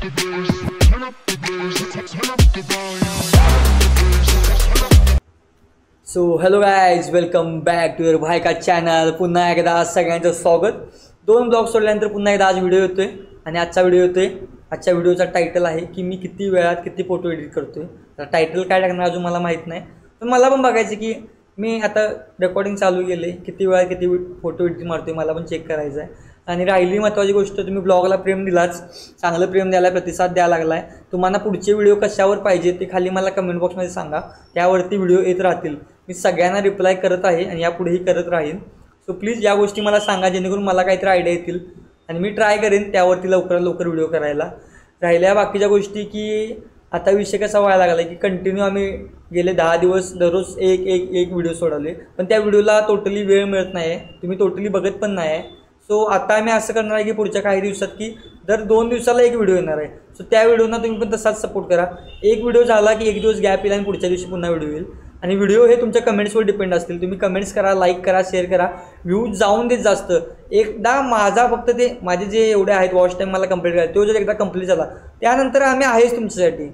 So hello guys, welcome back to your भाई का channel. पुन्हा एकदा आज सगळ्यांचं स्वागत. 2 ब्लॉग सोडल्यानंतर पुन्हा एकदा आज व्हिडिओ येतोय आणि आजचा व्हिडिओचा टायटल आहे की मी किती वेळात किती फोटो एडिट करतोय. तर टायटल काय टाकणार अजून मला माहीत नाही, पण मला पण बघायचं की मी आता रेकॉर्डिंग चालू केले किती वेळात किती फोटो एडिट मारतोय, मला पण चेक करायचं आहे. आणि राहिली महत्त्वाची गोष्ट, तुम्ही ब्लॉगला प्रेम दिलाच, चांगलं प्रेम द्यायला, प्रतिसाद द्यायला लागला आहे. तुम्हाला पुढचे व्हिडिओ कशावर पाहिजे ते खाली मला कमेंट बॉक्समध्ये सांगा, त्यावरती व्हिडिओ येत राहतील. मी सगळ्यांना रिप्लाय करत आहे आणि यापुढेही करत राहीन. सो प्लीज या गोष्टी मला सांगा, जेणेकरून मला काहीतरी आयडिया येतील आणि मी ट्राय करेन त्यावरती लवकरात लवकर व्हिडिओ करायला. राहिल्या बाकीच्या गोष्टी की आता विषय कसा व्हायला लागला की कंटिन्यू आम्ही गेले 10 दिवस दररोज एक व्हिडिओ सोडवले, पण त्या व्हिडिओला टोटली वेळ मिळत नाही आहे, तुम्ही टोटली बघत पण नाही आहे. सो आता मी असं करणार आहे की पुढच्या काही दिवसात की दर 2 दिवसाला एक व्हिडिओ येणार आहे. सो त्या व्हिडिओना तुम्ही पण तसाच सपोर्ट करा. एक व्हिडिओ झाला की एक दिवस गॅप येईल आणि पुढच्या दिवशी पुन्हा व्हिडिओ येईल. आणि व्हिडिओ हे तुमच्या कमेंट्सवर डिपेंड असतील. तुम्ही कमेंट्स करा, लाईक करा, शेअर करा, व्ह्यूज जाऊन देत जास्त. एकदा माझा फक्त ते माझे जे एवढे आहेत वॉच टाईम मला कंप्लीट करायला, तो जर एकदा कंप्लीट झाला त्यानंतर आम्ही आहेच तुमच्यासाठी.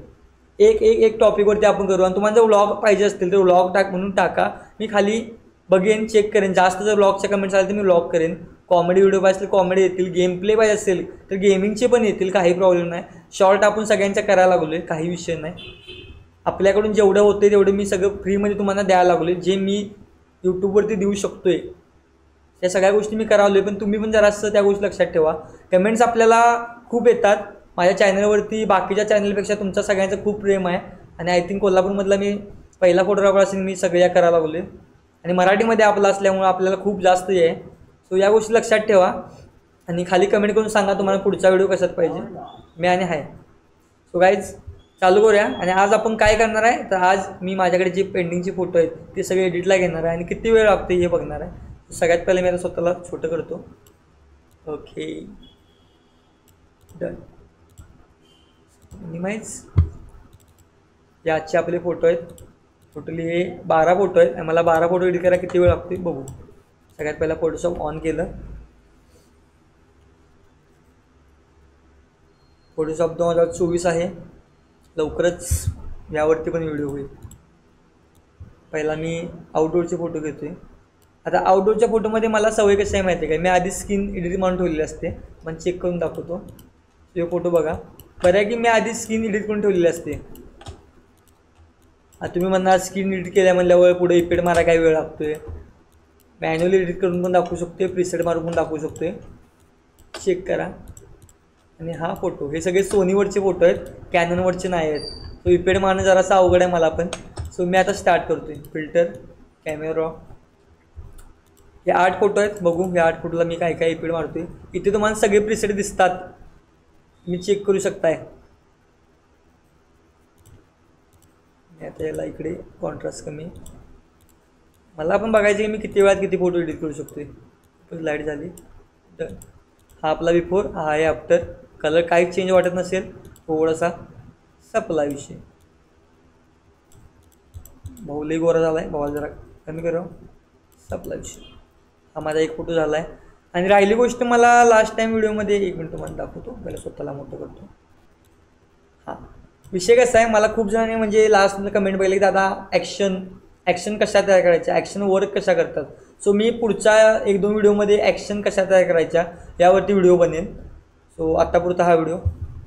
एक टॉपिकवरती आपण करू. आणि तुम्हाला जर व्लॉग पाहिजे असतील तर व्लॉग म्हणून टाका, मी खाली बघेन, चेक करेन. जास्त जर व्लॉगचे कमेंट्स आले तर मी व्लॉग करेन. कॉमेडी व्हिडिओ पाहिजे असेल कॉमेडी येतील, गेम प्ले पाहिजे असेल तर गेमिंगचे पण येतील, काही प्रॉब्लेम नाही. शॉर्ट आपण सगळ्यांच्या करायला लागलो आहे, काही विषय नाही. आपल्याकडून जेवढं होतं तेवढं मी सगळं फ्रीमध्ये तुम्हाला द्यायला लागलो आहे. जे मी यूट्यूबवरती देऊ शकतो आहे त्या सगळ्या गोष्टी मी करावलो आहे. पण तुम्ही पण जरासं त्या गोष्टी लक्षात ठेवा. कमेंट्स आपल्याला खूप येतात माझ्या चॅनलवरती, बाकीच्या चॅनलपेक्षा तुमचा सगळ्यांचं खूप प्रेम आहे. आणि आय थिंक कोल्हापूरमधला मी पहिला फोटोग्राफर असेल, मी सगळ्या करायला लागलो आहे. आणि मराठीमध्ये आपलं असल्यामुळं आपल्याला खूप जास्त आहे. सो या गोष्टी लक्षात ठेवा आणि खाली कमेंट करून सांगा तुम्हाला पुढचा व्हिडिओ कशात पाहिजे. मी आणि आहे. सो गाईज चालू करूया. आणि आज आपण काय करणार आहे तर आज मी माझ्याकडे जे पेंडिंगचे फोटो आहेत ते सगळे एडिटला घेणार आहे आणि किती वेळ लागते हे बघणार आहे. सगळ्यात पहिले मी आता स्वतःला छोटं करतो. Okay, done. मिनिमाइज. हे आजचे आपले फोटो आहेत. टोटली हे 12 फोटो आहेत आणि मला 12 फोटो एडिट करायला किती वेळ लागतो बघू. सगळ्यात पहिला फोटोशॉप ऑन केलं. फोटोशॉप 2024 आहे. लवकरच यावरती पण व्हिडिओ होईल. पहिला मी आउटडोअरचे फोटो घेतो आहे. आता आउटडोअरच्या फोटोमध्ये मला सवय कशी आहे माहिती आहे का, मी आधी स्किन एडिट मारून ठेवलेली असते. पण चेक करून दाखवतो. हे फोटो बघा, बरं आहे की मी आधी स्किन एडिट करून ठेवलेली असते. आता तुम्ही म्हणणार स्किन एडिट केल्या म्हणल्यावर पुढे इफेक्ट मारा काय वेळ लागतोय. मॅन्युअली एडिट करून पण दाखवू शकतो, प्रीसेट मारून पण दाखवू शकतो. चेक करा. आणि हा फोटो, हे सगळे सोनीवरचे फोटो आहेत, कॅननवरचे नाही आहेत. सो इफेक्ट मारणं जरासा अवघड आहे मला पण. सो मी आता स्टार्ट करतो आहे. Filter, camera. हे 8 फोटो आहेत, बघू या 8 फोटोला मी काय काय इफेक्ट मारतो आहे. इथे तुम्हाला सगळे प्रीसेट दिसतात, मी चेक करू शकताय. आता याला इकडे कॉन्ट्रास्ट कमी. मला पण बघायचं की मी किती वेळात किती फोटो एडिट करू शकतो. लाईट झाली. डन. हा आपला बिफोर, हा आहे आफ्टर. कलर काहीच चेंज वाटत नसेल, थोडासा सपला विषय. भाऊ लई गोरा झाला आहे, भावाला जरा कमी करा, सपला विषय. हा माझा एक फोटो झाला आहे. आणि राहिली गोष्ट मला लास्ट टाईम व्हिडिओमध्ये, 1 मिनिट तुम्हाला दाखवतो, पहिला स्वतःला मोठं करतो. हां, विषय कसा आहे, मला खूप जणांनी म्हणजे लास्ट कमेंट बघितलं की दादा ॲक्शन कशा तयार करायच्या, ॲक्शन वर्क कशा करतात. सो मी पुढच्या 1-2 व्हिडिओमध्ये ॲक्शन कशा तयार करायच्या यावरती व्हिडिओ बनेल. सो आत्तापुरता हा व्हिडिओ.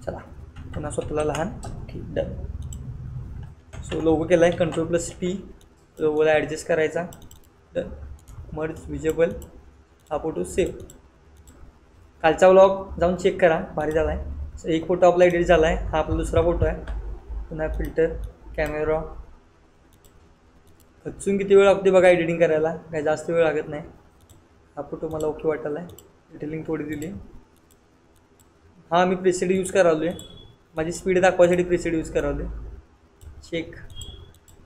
चला पुन्हा स्वतःला लहान. ठीक, डन. सो लोगो केला आहे, Ctrl+T. लोगोला ॲडजस्ट करायचा. डन. Merge visible. हा फोटो सेव्ह. कालचा व्लॉग जाऊन चेक करा, भारी झाला आहे. सो एक फोटो आपला एडिट झाला आहे, हा आपला दुसरा फोटो आहे. पुन्हा फिल्टर, कॅमेरा. खचून किती वेळ लागते बघा एडिटिंग करायला, काही जास्त वेळ लागत नाही. हा फोटो मला ओके वाटायला आहे, डिटेलिंग थोडी दिली. हां, मी प्रीसेट यूज करावलो आहे, माझी स्पीड दाखवायसाठी प्रीसेट यूज करावलो आहे. Check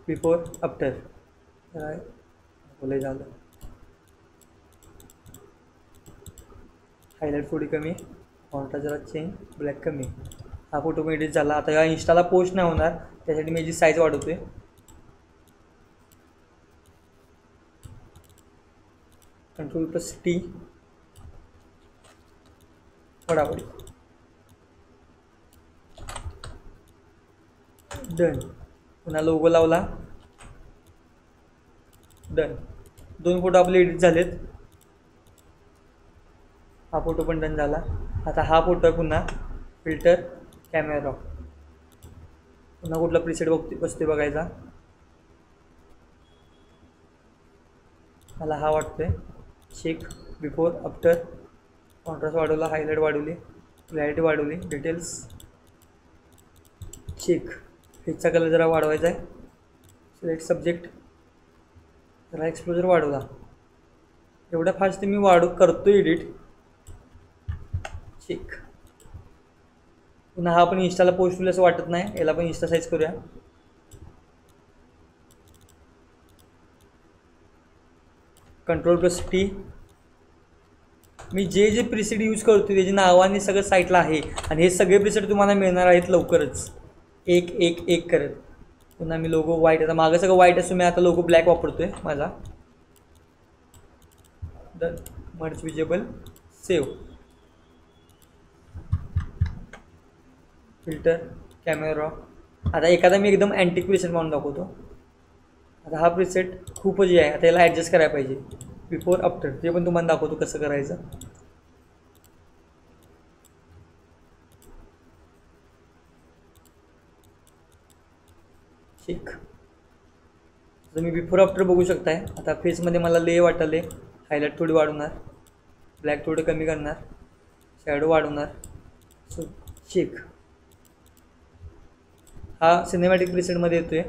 before after. बोलाय झालं. हायलाईट थोडी कमी, कॉन्ट्रास्ट जरा चेंज, ब्लॅक कमी. हा फोटो मी एडिट झाला. आता या इंस्टाला पोस्ट नाही होणार, त्यासाठी मी याची साईज वाढवतो आहे. Ctrl+T. वडावडी. डन. पुन्हा लोगो लावला. डन. 2 फोटो आपले एडिट झालेत. हा फोटो पण डन झाला. आता हा फोटो आहे पुन्हा फिल्टर कॅमेरा. पुन्हा कुठला प्रीसेट बसते बघायचा. मला हा वाटतोय. Check before after. कॉन्ट्रास्ट वाढवला, हायलाइट वाढवली, क्लॅरिटी वाढवली, डिटेल्स चेक. फेसचा कलर जरा वाढवायचा आहे. सिलेक्ट सब्जेक्ट, जरा एक्सप्लोजर वाढवला. एवढ्या फास्ट मी करतो एडिट. चेक. पुन्हा हा पण इंस्टाला पोस्ट होईल असं वाटत नाही. याला पण इंस्टा साईज करूया. Ctrl+T. मी जे प्रीसेट यूज करतो त्याची नावाने सगळं साईटला आहे आणि हे सगळे प्रीसेट तुम्हाला मिळणार आहेत लवकरच, एक एक एक करत. पुन्हा मी लोगो व्हाईट, आता मागं सगळं व्हाईट असून मी आता लोगो ब्लॅक वापरतोय माझा. Done. Merge visible, save. Filter camera. आता एखादा मी एकदम अँटिक प्रीसेट म्हणून दाखवतो. आता हा प्रीसेट खूपच आहे, आता याला ॲडजस्ट करायला पाहिजे. बिफोर आफ्टर ते पण तुम्हाला दाखवतो कसं करायचं. ठीक. तर मी बिफोर आफ्टर बघू शकताय. आता फेसमध्ये मला ले वाटले. हायलाइट थोडी वाढवणार, ब्लॅक थोडं कमी करणार, शॅडो वाढवणार. So check. हा सिनेमॅटिक प्रीसेटमध्ये येतोय,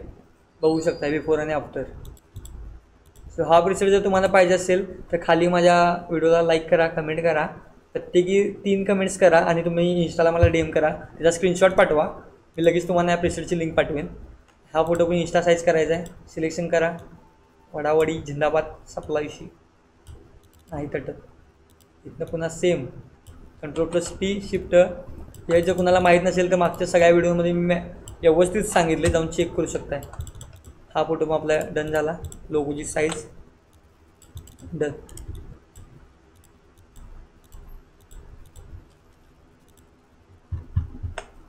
बघू शकता बिफोर आणि आफ्टर. सो हा प्रीसेट जर तुम्हाला पाहिजे असेल तर खाली माझ्या व्हिडिओला लाईक करा, कमेंट करा. प्रत्येकी 3 कमेंट्स करा आणि तुम्ही इंस्टाला मला DM करा. त्याचा स्क्रीनशॉट पाठवा. मी लगेच तुम्हाला या प्रीसेटची लिंक पाठवेन. हा फोटो पण इंस्टा साईज करायचा आहे. सिलेक्शन करा. वडावडी झिंदाबाद, सपला विषयी नाही तटत. इथनं पुन्हा सेम Ctrl+T शिफ्ट. हे जर कुणाला माहीत नसेल तर मागच्या सगळ्या व्हिडिओमध्ये मी व्यवस्थित सांगितले, जाऊन चेक करू शकताय. हा फोटो मग आपला डन झाला. लोगोची साईज डन.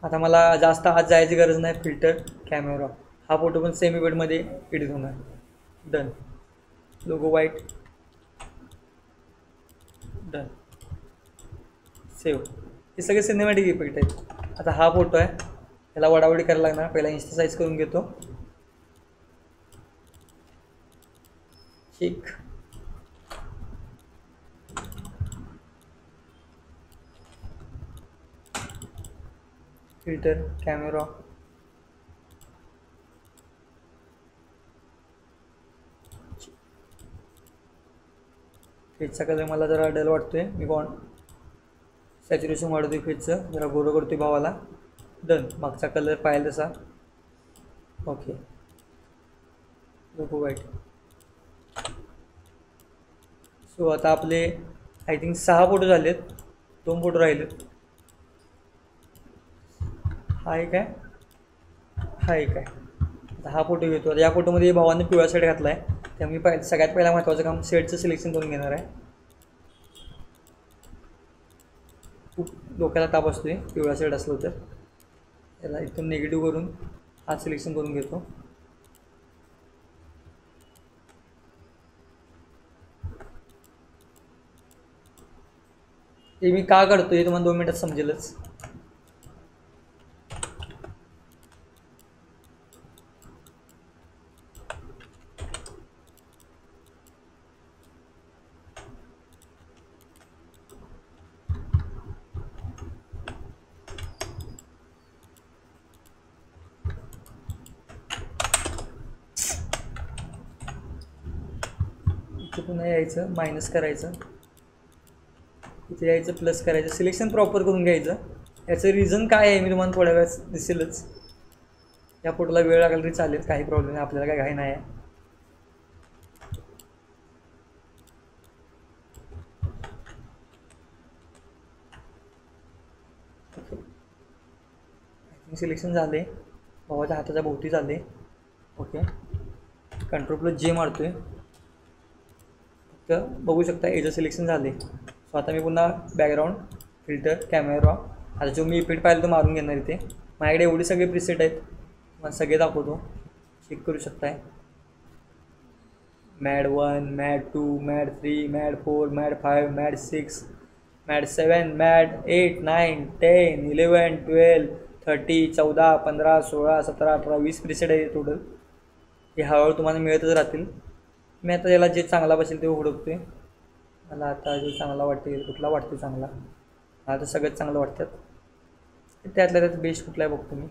आता मला जास्त आत जायची गरज नाही. Filter camera. हा फोटो पण सेम इव्हेंटमध्ये एडिट होणार. Done. Logo white. Done. Save. हे सगळे सिनेमॅटिक इफेक्ट आहेत. आता हा फोटो आहे, त्याला वडावडी करायला लागणार. पहिला इंस्टा साईज करून घेतो. ठीक. Filter camera. फेसचा कलर मला जरा डल वाटतोय. मी सॅच्युरेशन वाढवतोय फेसचं, जरा गोरं करतोय भावाला. डन. मागचा कलर पाहिजे तसा. ओके. Logo white. सो आता आपले आय थिंक 6 फोटो झालेत. 2 फोटो राहिलेत. हा एक आहे, हा एक आहे. आता हा फोटो घेतो. आता या फोटोमध्ये भावाने पिवळा शर्ट घातला आहे, त्यामुळे मी सगळ्यात पहिला महत्त्वाचं काम शर्टचं सिलेक्शन करून घेणार आहे. खूप डोक्याला ताप असतोय पिवळा शर्ट असलो तर. त्याला इथून निगेटिव्ह करून हा सिलेक्शन करून घेतो. हे मी का करतो हे तुम्हाला 2 मिनिटात समजेलच. इथे पुन्हा यायचं, मायनस करायचं, इथे यायचं, प्लस करायचं. सिलेक्शन प्रॉपर करून घ्यायचं. याचं रिझन काय आहे मी तुम्हाला थोड्या वेळात दिसेलच. या फोटोला वेळ लागला तरी चालेल, काही प्रॉब्लेम नाही, आपल्याला काय घाई नाही आहे. सिलेक्शन झाले, भावाच्या हाताच्या भोवती झाले. ओके. Ctrl+J मारतोय. तर बघू शकता याचं सिलेक्शन झाले. सो आता मी पुन्हा बॅकग्राऊंड, फिल्टर, कॅमेरा. आता जो मी इफेक्ट पाहिलं तो मारून घेणार इथे. माझ्याकडे एवढे सगळे प्रीसेट आहेत. मला सगळे दाखवतो, चेक करू शकताय. Mad 1, mad 2, mad 3, mad 4, mad 5, mad 6, mad 7, mad 8, 9, 10, 11, 12, 30, 14, 15, 16, 17, 18, 20 preset आहे टोटल. हे हळूहळू तुम्हाला मिळतच राहतील. मी आता याला जे चांगला बसेल ते हुडकतोय. मला आता जो चांगला वाटेल, कुठला वाटतो चांगला, मला तर सगळ्यात चांगलं वाटतात. त्यातल्या त्यात बेस्ट कुठला आहे बघतो मी.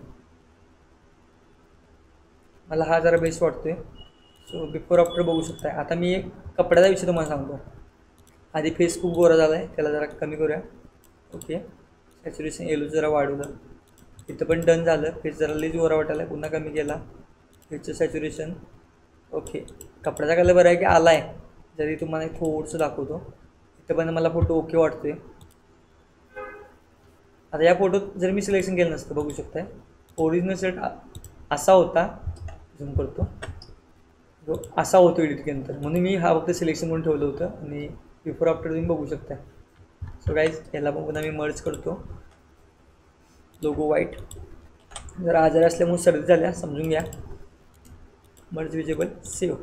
मला हा जरा बेस्ट वाटतोय. सो बिफोर आफ्टर बघू शकताय. आता मी एक कपड्याचा विषय तुम्हाला सांगतो. आधी फेस खूप गोरा झाला आहे, त्याला जरा कमी करूया. ओके, सॅच्युरेशन येलो जरा वाढवलं. इथं पण डन झालं. फेस जरा लईच गोरा वाटायला, पुन्हा कमी केला. फेसचं सॅच्युरेशन ओके. कपड्याचा कलर बरं आहे की आला आहे, जरी तुम्हाला थोडंसं दाखवतो. इथं पण मला फोटो ओके वाटतोय. आता या फोटोत जर मी सिलेक्शन केलं नसतं, बघू शकताय ओरिजिनल सेट असा होता. झूम करतो, जो असा होतो एडिट केल्यानंतर, म्हणून मी हा फक्त सिलेक्शन म्हणून ठेवलं होतं. आणि बिफोर आफ्टर तुम्ही बघू शकताय. सो गाईज याला पण पुन्हा मी मर्ज करतो. Logo white. जरा आजारी असल्यामुळे सर्दी झाल्या, समजून घ्या. Merge visible save.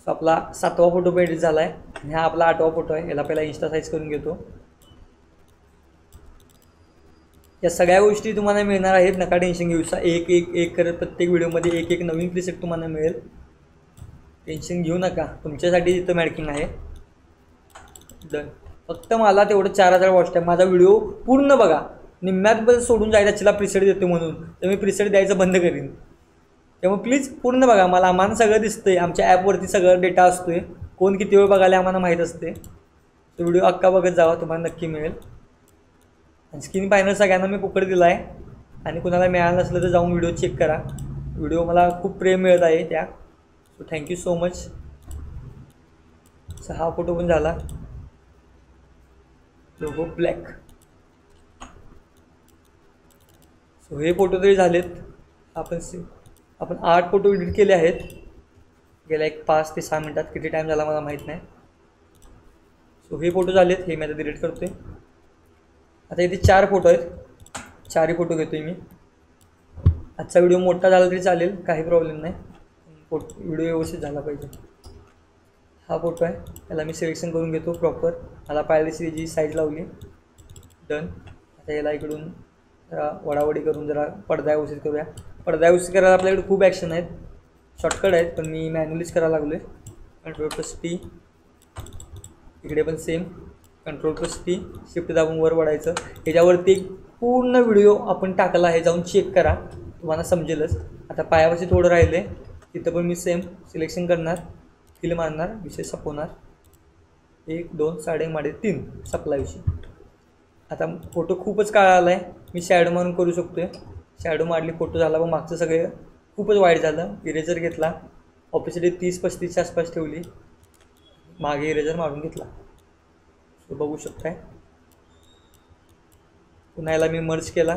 सो आपला 7वा फोटो पण एडिट झाला आहे आणि हा आपला 8वा फोटो आहे. याला पहिला इन्स्टा साईज करून घेतो. या सगळ्या गोष्टी तुम्हाला मिळणार आहेत, नका टेन्शन घेऊसा. एक एक एक करत प्रत्येक व्हिडिओमध्ये एक एक नवीन प्रीसेट तुम्हाला मिळेल. टेन्शन घेऊ नका, तुमच्यासाठी तिथं मॅडकिंग आहे. डन. फक्त मला तेवढं 4000 वॉच टाईम. माझा व्हिडिओ पूर्ण बघा. निम्म्यात पण सोडून जायला चिला प्रीसेट देतो म्हणून तर मी प्रीसेट द्यायचं बंद करीन. त्यामुळे प्लीज पूर्ण बघा. आम्हाला सगळं दिसतंय, आमच्या ॲपवरती सगळं डेटा असतोय. कोण किती वेळ बघायला आम्हाला माहीत असते. तो व्हिडिओ अक्का बघत जावा, तुम्हाला नक्की मिळेल. आणि स्क्रीन फायनल सगळ्यांना मी फुकट दिला आहे. आणि कुणाला मिळालं नसलं तर जाऊन व्हिडिओ चेक करा. व्हिडिओ मला खूप प्रेम मिळत आहे त्या. So thank you so much. हा फोटो पण झाला. Logo black. सो हे फोटो तरी झालेत. आपण 8 फोटो एडिट केले आहेत गेल्या 5 ते 6 मिनटात. किती टाईम झाला मला माहीत नाही. सो हे फोटो झालेत, हे मी आता डिलीट करतोय. आता इथे 4 फोटो आहेत. 4ही फोटो घेतोय मी. आजचा व्हिडिओ मोठा झाला तरी चालेल, काही प्रॉब्लेम नाही. व्हिडिओ व्यवस्थित झाला पाहिजे. हा फोटो आहे, याला मी सिलेक्शन करून घेतो प्रॉपर. मला पाहिजे जी साईज लावली. डन. आता याला इकडून जरा वडावडी करून जरा पडदा व्यवस्थित करूया. पडदा व्यवस्थित करायला आपल्याकडे खूप ॲक्शन आहेत, शॉर्टकट आहेत, पण मी मॅन्युअलीच करायला लागलो आहे. Ctrl+T. इकडे पण सेम Ctrl+T. शिफ्ट दाबून वर वाढायचं. ह्याच्यावरती पूर्ण व्हिडिओ आपण टाकला आहे, जाऊन चेक करा, तुम्हाला समजेलच. आता पायावरची थोडं राहिले, तिथं पण मी सेम सिलेक्शन करणार, फिल मारणार, विषय संपवणार. 1 2 3.5 सप्ला विषय. आता फोटो खूपच काळा आला आहे, मी शॅडो मारून करू शकतो आहे. शॅडो मारली, फोटो झाला, पण मागचं सगळे खूपच वाईट झालं. इरेजर घेतला, ऑपॅसिटी 30-35च्या आसपास ठेवली, मागे इरेजर मारून घेतला. सो बघू शकताय. पुन्हा याला मी मर्ज केला.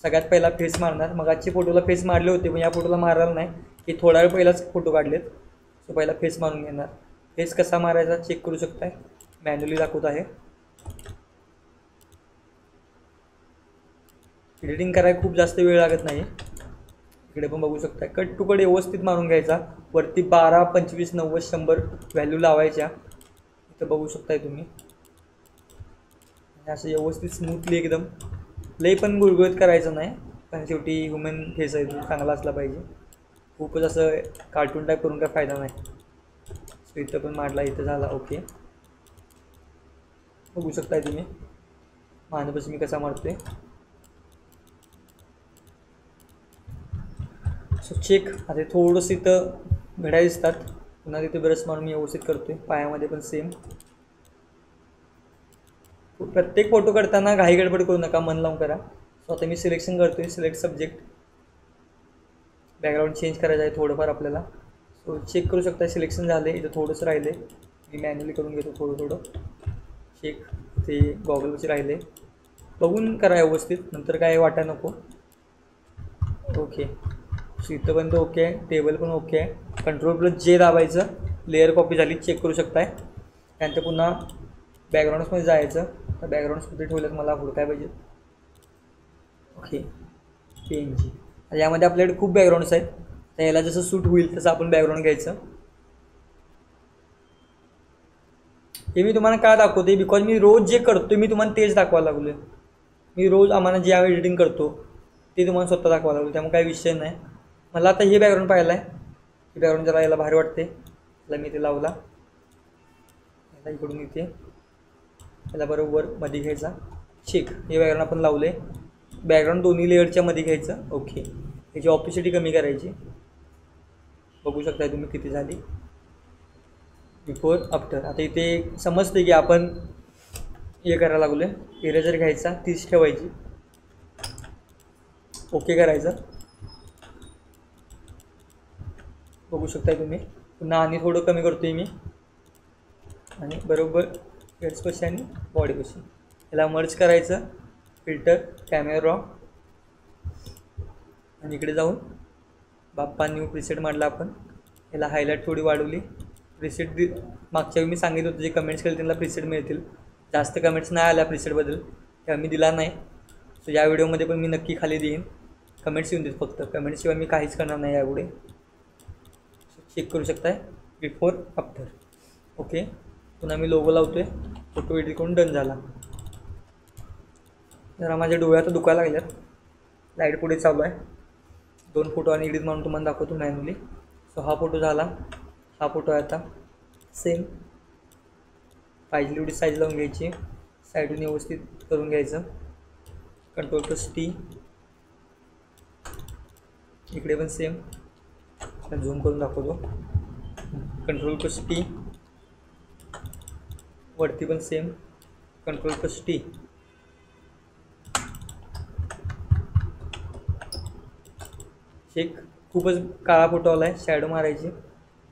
सगळ्यात पहिला फेस मारणार. मगाची फोटोला फेस मारले होते, पण या फोटोला मारायला नाही, हे थोडा वेळ पहिलाच फोटो काढलेत. सो पहिला फेस मारून घेणार. फेस कसा मारायचा चेक करू शकताय, मॅन्युअली दाखवत आहे. एडिटिंग करायला खूप जास्त वेळ लागत नाही. इकडे पण बघू शकताय, कट टू कट व्यवस्थित मारून घ्यायचा. वरती 12, 25, 90, 100 व्हॅल्यू लावायच्या. इथं बघू शकताय तुम्ही. असं व्यवस्थित स्मूथली एकदम. लई पण गुळगुळीत करायचं नाही, पण शेवटी ह्युमन फेस आहे, चांगला असला पाहिजे. खूपच असं कार्टून टाईप करून काय फायदा नाही. सो इथं पण मारला, इथं झाला ओके. बघू शकताय तुम्ही मानबस मी कसा मारतोय. So check. आता थोडंसं इथं घड्या दिसतात, पुन्हा तिथे ब्रश मारून मी व्यवस्थित करतोय. पायामध्ये पण सेम. प्रत्येक फोटो करताना घाई गडबड करू नका, मन लावून करा. सो आता मी सिलेक्शन करतोय, सिलेक्ट सब्जेक्ट. बॅकग्राऊंड चेंज करायचं आहे थोडंफार आपल्याला. सो चेक करू शकता, सिलेक्शन झाले. इथं थोडंसं राहिले, मी मॅन्युअली करून घेतो थोडं. चेक. ते गॉगलवरचे राहिले, बघून करा व्यवस्थित, नंतर काय वाटायला नको. ओके. सो इथं पण तो ओके आहे, टेबल पण ओके आहे. Ctrl+J दाबायचं, लेअर कॉपी झाली, चेक करू शकताय. त्यानंतर पुन्हा बॅकग्राऊंड्समध्ये जायचं. तर बॅकग्राऊंड्स कुठे ठेवलेत मला हुडकाय पाहिजे. ओके. PNG. तर यामध्ये आपल्याकडे खूप बॅकग्राऊंड्स आहेत, तर याला जसं सूट होईल तसं आपण बॅकग्राऊंड घ्यायचं. हे मी तुम्हाला का दाखवते, बिकॉज मी रोज जे करतो मी तुम्हाला तेच दाखवायला लागलो आहे. मी रोज आम्हाला जे एडिटिंग करतो ते तुम्हाला स्वतः दाखवायला लागलो, त्यामुळे काही विषय नाही. मला आता हे बॅकग्राऊंड पाहिलं आहे, हे बॅकग्राऊंड जरा याला भारी वाटते, त्याला मी ते लावला. याला इकडून इथे याला बरोबर मध्ये घ्यायचा. शेक हे बॅकग्राऊंड आपण लावले. बॅकग्राऊंड दोन्ही लेअरच्या मध्ये घ्यायचं. ओके, याची ऑपॅसिटी कमी करायची. बघू शकता तुम्ही किती झाली बिफोर आफ्टर. आता इथे समजते की आपण हे करायला लागलो आहे. इरेजर घ्यायचा, 30 ठेवायची. ओके करायचं. बघू शकताय तुम्ही. पुन्हा आणि थोडं कमी करतोय मी आणि बरोबर हेड्सपाशी आणि बॉडीपाशी याला मर्ज करायचं. फिल्टर, कॅमेरा आणि इकडे जाऊन बाप्पा न्यू प्रिसेट मांडला आपण. याला हायलाईट थोडी वाढवली. प्रिसेट मागच्या वेळी मी सांगितलं होतं जे कमेंट्स केले त्यांना प्रिसेट मिळतील. जास्त कमेंट्स नाही आल्या प्रिसेटबद्दल, तेव्हा मी दिला नाही. सो या व्हिडिओमध्ये पण मी नक्की खाली देईन. कमेंट्स येऊन देत फक्त, कमेंट्सशिवाय मी काहीच करणार नाही यापुढे. चेक करू शकताय बिफोर आफ्टर. ओके, पुन्हा मी लोगो लावतो आहे. फोटो एडिट करून डन झाला. जरा माझ्या डोळ्यात दुखायला लागल्यात, लाईट पुढे चालू आहे. 2 फोटो आणि एडिट म्हणून तुम्हाला दाखवतो मॅन्युअली. सो हा फोटो झाला, हा फोटो आहे. आता सेम पाहिजे एवढी साईज लावून घ्यायची, साईडून व्यवस्थित करून घ्यायचं. Ctrl+T. इकडे पण सेम, झूम करून दाखवतो. Ctrl+T. वरती पण सेम, Ctrl+T. चेक. खूपच काळा फोटो आला आहे, शॅडो मारायची,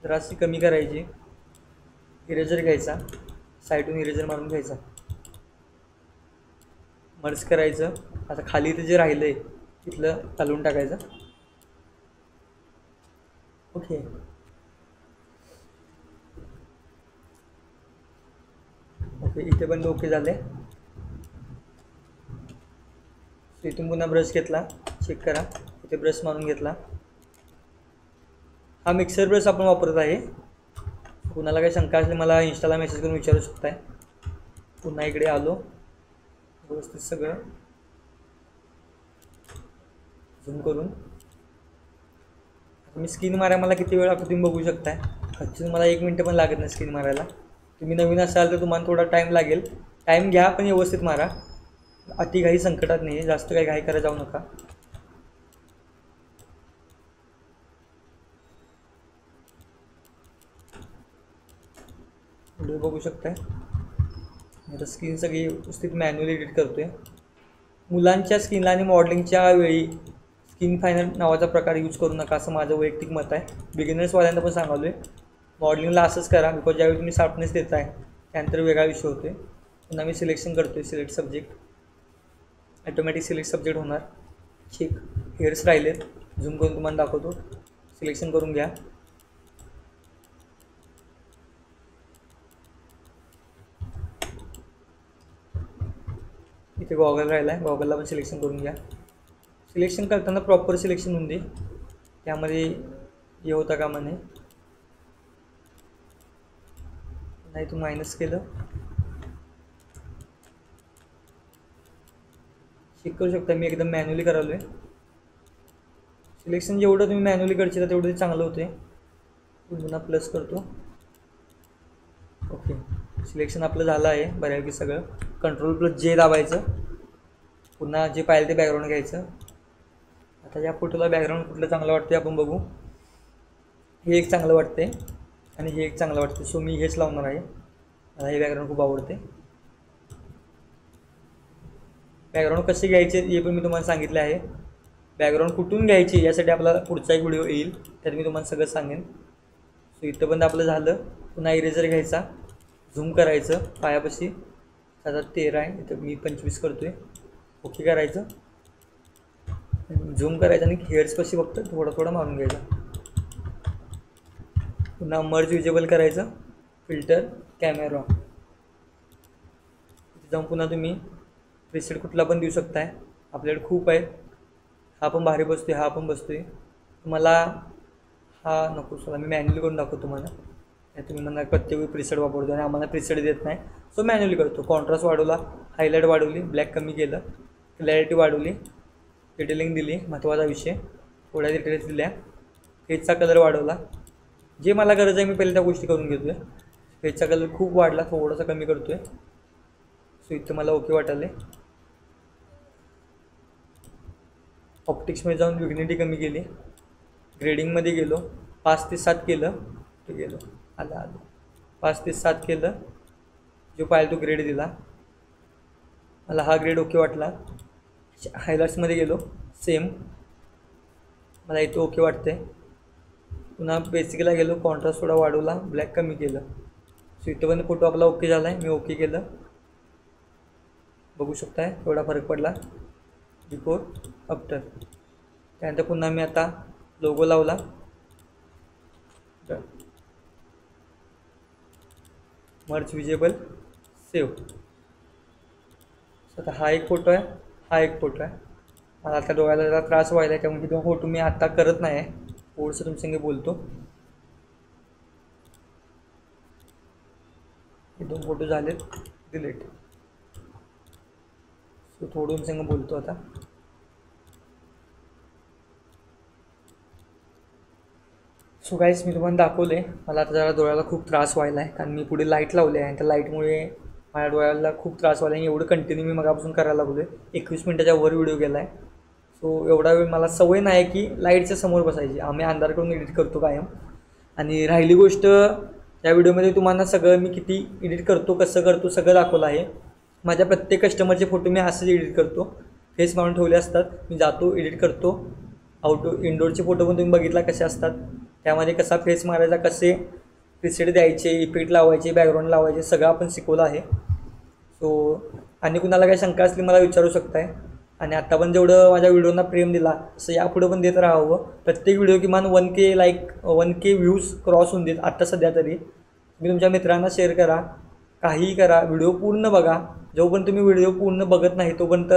जराशी कमी करायची. इरेजर घ्यायचा, साईडून इरेजर मारून घ्यायचा, मर्ज करायचं. आता खाली इथं जे राहिलं आहे तिथलं घालून टाकायचं. ओके, ओके इथे पण ओके झाले. इथून पुन्हा ब्रश घेतला, चेक करा इथे ब्रश मारून घेतला. हा मिक्सर ब्रश आपण वापरत आहे. कुणाला काही शंका असली मला इंस्टाला मेसेज करून विचारू शकताय. पुन्हा इकडे आलो, व्यवस्थित सगळं झूम करून. मी स्किन मारायला मला किती वेळ लागतो तुम्ही बघू शकताय. खच्चून मला 1 मिनिट पण लागत नाही स्किन मारायला. तुम्ही नवीन असाल तर तुम्हाला थोडा टाईम लागेल. टाईम घ्या पण व्यवस्थित मारा. अति घाई संकटात नाही, जास्त काही घाई करायला जाऊ नका. व्हिडिओ बघू शकताय. आता स्किन सगळी व्यवस्थित मॅन्युअली एडिट करतोय. मुलांच्या स्किनला आणि मॉडेलिंगच्या वेळी स्किन फायनर नावाचा प्रकार यूज करू नका, असं माझं वैयक्तिक मत आहे. बिगिनर्सवाल्यांना पण सांगालो आहे, मॉडेलिंगला असंच करा. बिकॉज ज्यावेळी तुम्ही शार्पनेस देताय त्यानंतर वेगळा विषय होतो आहे. पुन्हा मी सिलेक्शन करतो आहे, select subject. Automatic select subject होणार. चेक. हेअर्स राहिलेत, झूम करून तुम्हाला दाखवतो. सिलेक्शन करून घ्या. इथे गॉगल राहिला आहे, गॉगलला पण सिलेक्शन करून घ्या. सिलेक्शन करताना प्रॉपर सिलेक्शन होऊन दे, त्यामध्ये हे होता कामा नये. नाही तू मायनस केलं. चेक करू शकता मी एकदम मॅन्युअली करालो आहे. सिलेक्शन जेवढं तुम्ही मॅन्युअली करशील तेवढं ते चांगलं होते. पुन्हा प्लस करतो. ओके, सिलेक्शन आपलं झालं आहे बऱ्यापैकी सगळं. Ctrl+J दाबायचं. पुन्हा जे पाहिजे ते बॅकग्राऊंड घ्यायचं. आता या फोटोला बॅकग्राऊंड कुठलं चांगलं वाटते आपण बघू. हे एक चांगलं वाटते आणि हे एक चांगलं वाटते. सो मी हेच लावणार आहे. मला हे बॅकग्राऊंड खूप आवडते. बॅकग्राऊंड कसे घ्यायचे हे पण मी तुम्हाला सांगितले आहे. बॅकग्राऊंड कुठून घ्यायची यासाठी आपला पुढचा एक व्हिडिओ येईल, त्यात मी तुम्हाला सगळं सांगेन. सो इथं पण आपलं झालं. पुन्हा इरेजर घ्यायचा, झूम करायचं. पायापाशी आता 13 आहे, इथं मी 25 करतो आहे. ओके करायचं, झूम करायचं आणि हेअर्सपाशी फक्त थोडं थोडं मारून घ्यायचं. पुन्हा मर्ज विजेबल करायचं. Filter, camera. जाऊन पुन्हा तुम्ही प्रिसेट कुठला पण देऊ शकताय, आपल्याकडे खूप आहेत. हा पण भारी बसतोय, हा पण बसतोय. मला हा नको, चला मी मॅन्युअली करून दाखवतो तुम्हाला. नाही तुम्ही म्हणा प्रत्येक वेळी प्रिसेट वापरतो आणि आम्हाला प्रिसेट देत नाही, सो मॅन्युअली करतो. कॉन्ट्रास्ट वाढवला, हायलाईट वाढवली, ब्लॅक कमी केलं, क्लॅरिटी वाढवली, डिटेलिंग दिली, महत्त्वाचा विषय, थोड्या डिटेल्स दिल्या, फेसचा कलर वाढवला. जे मला गरज आहे मी पहिले त्या गोष्टी करून घेतो आहे. फेसचा कलर खूप वाढला, थोडासा कमी करतो आहे. सो इथं मला ओके वाटायला. ऑप्टिक्समध्ये जाऊन विग्निटी कमी केली, ग्रेडिंगमध्ये गेलो, 5 ते 7 केलं, ते गेलो, आलं 5 ते 7 केलं, जो पाहिजे तो ग्रेड दिला. मला हा ग्रेड ओके वाटला. हायलाइट्समध्ये गेलो, सेम मला इथं ओके वाटते. पुन्हा बेसिकला गेलो, कॉन्ट्रास्ट थोडा वाढवला, ब्लॅक कमी केलं. सो इथं पण फोटो आपला ओके झाला आहे, मी ओके केलं, बघू शकताय थोडा फरक पडला बिफोर आफ्टर. त्यानंतर पुन्हा मी आता लोगो लावला, मर्ज विजेबल, सेव्ह. आता हा एक फोटो आहे, हा एक फोटो आहे. मला आता डोळ्याला जरा त्रास व्हायला आहे, त्यामुळे 2 फोटो मी आता करत नाही आहे, थोडंसं तुमच्यासंग बोलतो. हे 2 फोटो झालेत, डिलीट. सो थोडं तुमच्यासंग बोलतो आता. सो गाईस मी तुम्हाला दाखवले, मला आता जरा डोळ्याला खूप त्रास व्हायला आहे, कारण मी पुढे लाईट लावले आहे आणि त्या लाईटमुळे माझ्या डोळ्याला खूप त्रास व्हायला आहे. एवढं कंटिन्यू मी मगापासून करायला लागलो आहे, 21 मिनिटाच्या वर व्हिडिओ गेला आहे. सो एवढा वेळ मला सवय नाही की लाईटच्या समोर बसायची, आम्ही अंधार करून एडिट करतो कायम. आणि राहिली गोष्ट, या व्हिडिओमध्ये तुम्हाला सगळं मी किती एडिट करतो, कसं करतो सगळं दाखवलं आहे. माझ्या प्रत्येक कस्टमरचे फोटो मी असंच एडिट करतो, फेस मारून ठेवले असतात, मी जातो एडिट करतो. आउटडोर इनडोरचे फोटो पण तुम्ही बघितला कसे असतात, त्यामध्ये कसा फेस मारायचा, कसे प्रिसेट द्यायचे, इफेक्ट लावायचे, बॅकग्राऊंड लावायचे, सगळं आपण शिकवलं आहे. सो आणि कुणाला काही शंका असली मला विचारू शकताय. आणि आत्ता पण जेवढं माझ्या व्हिडिओना प्रेम दिला तसं यापुढं पण देत राहावं. प्रत्येक व्हिडिओ किमान 1K like 1K views cross होऊन देत आत्ता सध्या तरी. तुम्ही तुमच्या मित्रांना शेअर करा, काहीही करा, व्हिडिओ पूर्ण बघा. जोपर्यंत तुम्ही व्हिडिओ पूर्ण बघत नाही तोपर्यंत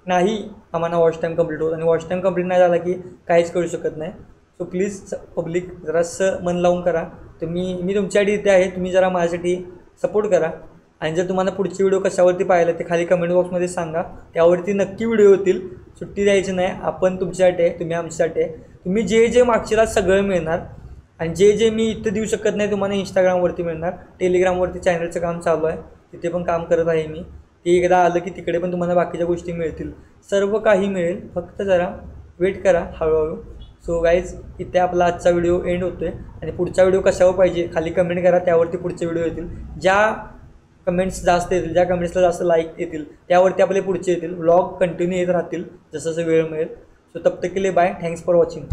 नाही आम्हाला वॉच टाईम कंप्लीट होत, आणि वॉच टाईम कंप्लीट नाही झाला की काहीच करू शकत नाही. सो प्लीज पब्लिक जरासं मन लावून करा. मी तुमच्यासाठी इथे आहे, तुम्ही जरा माझ्यासाठी सपोर्ट करा. आणि जर तुम्हाला पुढचे व्हिडिओ कशावरती पाहिलं ते खाली कमेंट बॉक्समध्ये सांगा, त्यावरती नक्की व्हिडिओ होतील. सुट्टी द्यायची नाही, आपण तुमच्यासाठी आहे, तुम्ही आमच्यासाठी आहे. तुम्ही जे मागचीला सगळं मिळणार, आणि जे मी इथं देऊ शकत नाही तुम्हाला इंस्टाग्रामवरती मिळणार. टेलिग्रामवरती चॅनलचं काम चालू आहे, तिथे पण काम करत आहे मी. ते एकदा आलं की तिकडे पण तुम्हाला बाकीच्या गोष्टी मिळतील, सर्व काही मिळेल, फक्त जरा वेट करा हळूहळू. सो गाईज इथे आपला आजचा व्हिडिओ एंड होतो आहे. आणि पुढचा व्हिडिओ कशावर पाहिजे खाली कमेंट करा, त्यावरती पुढचे व्हिडिओ येतील. ज्या कमेंट्स जास्त येतील, ज्या कमेंट्सला जास्त लाईक येतील त्यावरती आपले पुढचे येतील. व्लॉग कंटिन्यू येत राहतील जसं जसं वेळ मिळेल. सो तब तक के लिए बाय, थँक्स फॉर वॉचिंग.